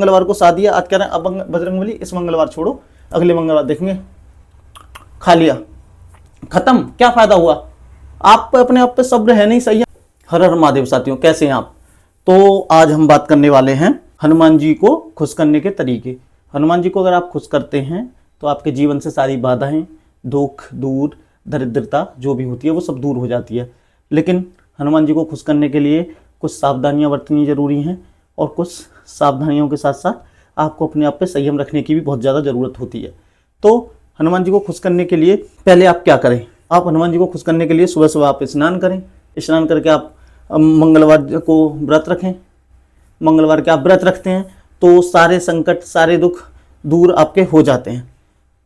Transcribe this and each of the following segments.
मंगलवार को शादी है, आज कह रहे हैं अब बजरंगबली इस मंगलवार छोड़ो, अगले मंगलवार देखेंगे। खा लिया, खत्म। क्या फायदा हुआ? आप अपने आप पे सब्र है नहीं, सही है। हर हर महादेव साथियों, कैसे हैं आप? तो आज हम बात करने वाले हैं हनुमान जी को खुश करने के तरीके। हनुमान जी को अगर आप खुश करते हैं तो आपके जीवन से सारी बाधाएं, दुख दूर, दरिद्रता जो भी होती है वो सब दूर हो जाती है। लेकिन हनुमान जी को खुश करने के लिए कुछ सावधानियां बरतनी जरूरी हैं, और कुछ सावधानियों के साथ साथ आपको अपने आप पे संयम रखने की भी बहुत ज़्यादा ज़रूरत होती है। तो हनुमान जी को खुश करने के लिए पहले आप क्या करें? आप हनुमान जी को खुश करने के लिए सुबह सुबह आप स्नान करें। स्नान करके आप मंगलवार को व्रत रखें। मंगलवार के आप व्रत रखते हैं तो सारे संकट, सारे दुख दूर आपके हो जाते हैं।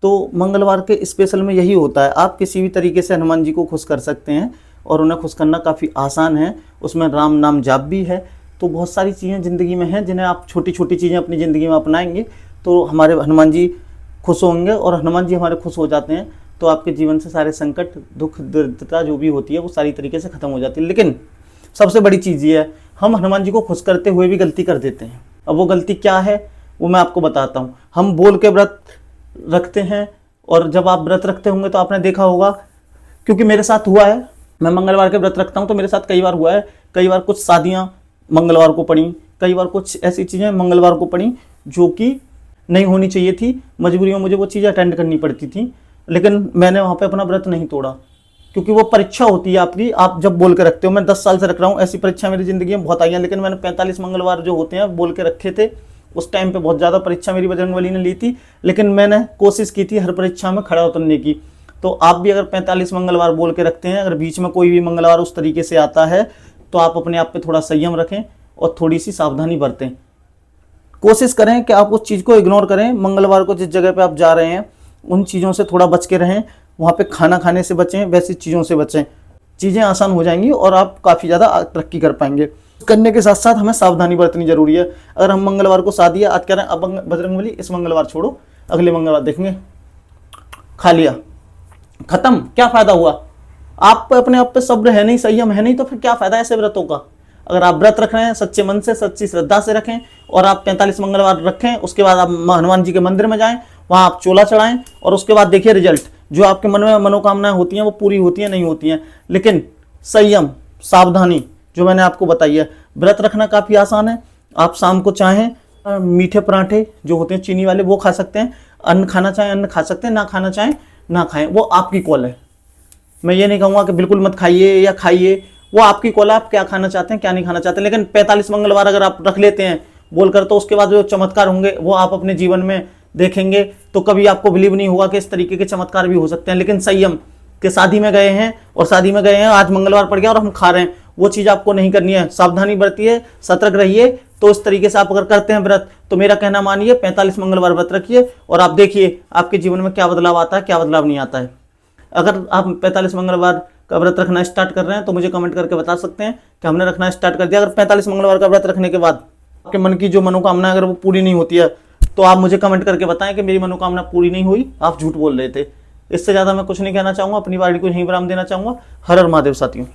तो मंगलवार के स्पेशल में यही होता है, आप किसी भी तरीके से हनुमान जी को खुश कर सकते हैं, और उन्हें खुश करना काफ़ी आसान है। उसमें राम नाम जाप भी है। तो बहुत सारी चीज़ें ज़िंदगी में हैं जिन्हें आप छोटी छोटी चीज़ें अपनी ज़िंदगी में अपनाएंगे तो हमारे हनुमान जी खुश होंगे, और हनुमान जी हमारे खुश हो जाते हैं तो आपके जीवन से सारे संकट, दुख, दरिद्रता जो भी होती है वो सारी तरीके से ख़त्म हो जाती है। लेकिन सबसे बड़ी चीज़ ये है, हम हनुमान जी को खुश करते हुए भी गलती कर देते हैं। अब वो गलती क्या है वो मैं आपको बताता हूँ। हम बोल के व्रत रखते हैं, और जब आप व्रत रखते होंगे तो आपने देखा होगा, क्योंकि मेरे साथ हुआ है, मैं मंगलवार के व्रत रखता हूँ तो मेरे साथ कई बार हुआ है। कई बार कुछ शादियाँ मंगलवार को पड़ी, कई बार कुछ ऐसी चीज़ें मंगलवार को पड़ी जो कि नहीं होनी चाहिए थी। मजबूरी में मुझे वो चीज़ें अटेंड करनी पड़ती थी, लेकिन मैंने वहाँ पे अपना व्रत नहीं तोड़ा, क्योंकि वो परीक्षा होती है आपकी। आप जब बोल के रखते हो, मैं 10 साल से रख रहा हूँ, ऐसी परीक्षा मेरी ज़िंदगी में बहुत आई है, लेकिन मैंने 45 मंगलवार जो होते हैं बोल के रखे थे। उस टाइम पे बहुत ज़्यादा परीक्षा मेरी बजरंगबली ने ली थी, लेकिन मैंने कोशिश की थी हर परीक्षा में खड़ा उतरने की। तो आप भी अगर 45 मंगलवार बोल के रखते हैं, अगर बीच में कोई भी मंगलवार उस तरीके से आता है तो आप अपने आप पे थोड़ा संयम रखें और थोड़ी सी सावधानी बरतें। कोशिश करें कि आप उस चीज़ को इग्नोर करें। मंगलवार को जिस जगह पे आप जा रहे हैं उन चीज़ों से थोड़ा बच के रहें। वहाँ पे खाना खाने से बचें, वैसी चीज़ों से बचें। चीज़ें आसान हो जाएंगी और आप काफ़ी ज़्यादा तरक्की कर पाएंगे। करने के साथ साथ हमें सावधानी बरतनी जरूरी है। अगर हम मंगलवार को शादी है, आज कह रहे हैं अब बजरंगबली इस मंगलवार छोड़ो, अगले मंगलवार देखेंगे। खा लिया, खत्म। क्या फायदा हुआ? आप अपने आप पे सब्र है नहीं, संयम है नहीं, तो फिर क्या फायदा ऐसे व्रतों का? अगर आप व्रत रख रहे हैं सच्चे मन से, सच्ची श्रद्धा से रखें, और आप 45 मंगलवार रखें, उसके बाद आप हनुमान जी के मंदिर में जाएं, वहां आप चोला चढ़ाएं, और उसके बाद देखिए रिजल्ट। जो आपके मन में मनोकामनाएं होती हैं वो पूरी होती हैं, नहीं होती हैं। लेकिन संयम, सावधानी जो मैंने आपको बताई है। व्रत रखना काफ़ी आसान है। आप शाम को चाहें मीठे पराठे जो होते हैं चीनी वाले वो खा सकते हैं, अन्न खाना चाहें अन्न खा सकते हैं, ना खाना चाहें ना खाएं, वो आपकी कॉल है। मैं ये नहीं कहूँगा कि बिल्कुल मत खाइए या खाइए, वो आपकी कॉल है, आप क्या खाना चाहते हैं क्या नहीं खाना चाहते। लेकिन 45 मंगलवार अगर आप रख लेते हैं बोलकर, तो उसके बाद जो चमत्कार होंगे वो आप अपने जीवन में देखेंगे तो कभी आपको बिलीव नहीं होगा कि इस तरीके के चमत्कार भी हो सकते हैं। लेकिन संयम के शादी में गए हैं, और शादी में गए हैं, आज मंगलवार पड़ गया और हम खा रहे हैं, वो चीज़ आपको नहीं करनी है। सावधानी बरतिए, सतर्क रहिए। तो इस तरीके से आप अगर करते हैं व्रत, तो मेरा कहना मानिए 45 मंगलवार व्रत रखिए, और आप देखिए आपके जीवन में क्या बदलाव आता है, क्या बदलाव नहीं आता है। अगर आप 45 मंगलवार का व्रत रखना स्टार्ट कर रहे हैं तो मुझे कमेंट करके बता सकते हैं कि हमने रखना स्टार्ट कर दिया। अगर 45 मंगलवार का व्रत रखने के बाद आपके मन की जो मनोकामना अगर वो पूरी नहीं होती है, तो आप मुझे कमेंट करके बताएं कि मेरी मनोकामना पूरी नहीं हुई, आप झूठ बोल रहे थे। इससे ज़्यादा मैं कुछ नहीं कहना चाहूँगा, अपनी वाणी को यहीं विराम देना चाहूँगा। हर हर महादेव साथियों।